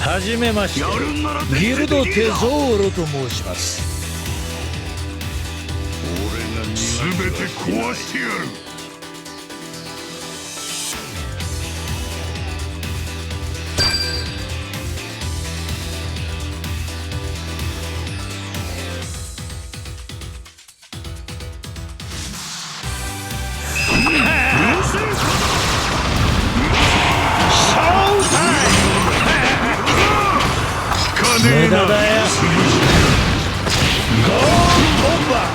はじめまして、ギルドテゾーロと申します。全て壊してやる。無駄だよ。ゴーンボンバー。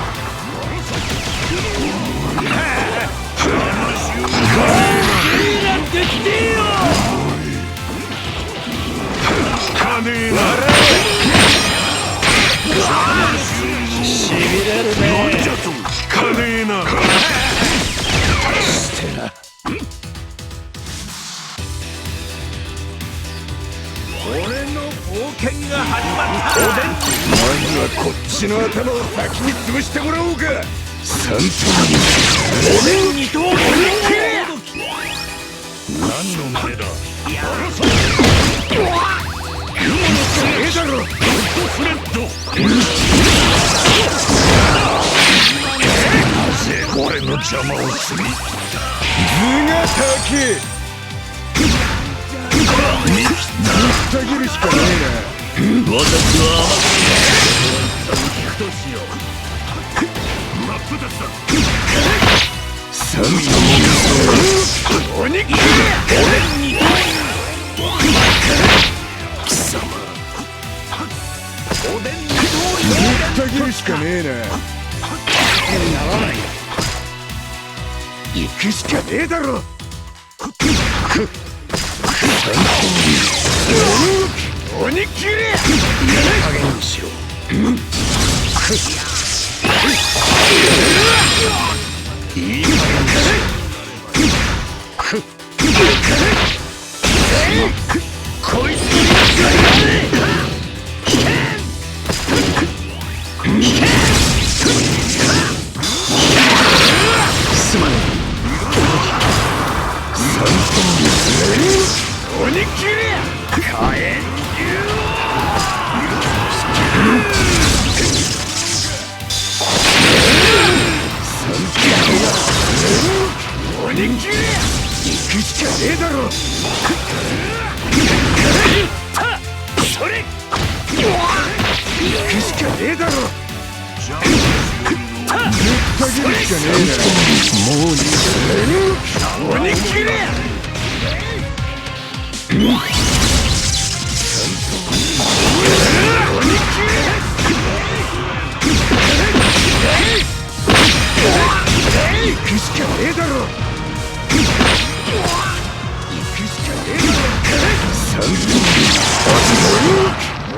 ゴーンキーなんて来てよ。金なしびれるね。金なしてな。俺の冒険が始まった。まずはこっちの頭を先に潰してもらおうか。三頭におでん二頭おでんけ。何の前だ。雲のせいだろ。フレッド。なぜ俺の邪魔をする。頭が高え。見たぎるしかねえな。私は甘く聞くとしよう。真っ二つだ。三頭鬼切れ。俺に貴様おでんに見たぎるしかねえな。ならない。行くしかねえだろ。鬼切れ。いい加減にしろ。いい加減にしろ。こいつにすまねえ。鬼切れ。火炎鬼切れ。行くしかねえだろ。それ行くしかねえだろ。ぶった切るしかねえな。もう鬼切れ。行くしかねえだろ。行くしかねえだろ。三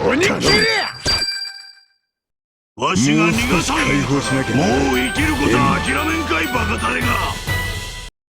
頭鬼切れ。わしが逃がさん。もう生きることは諦めんかいバカタレが。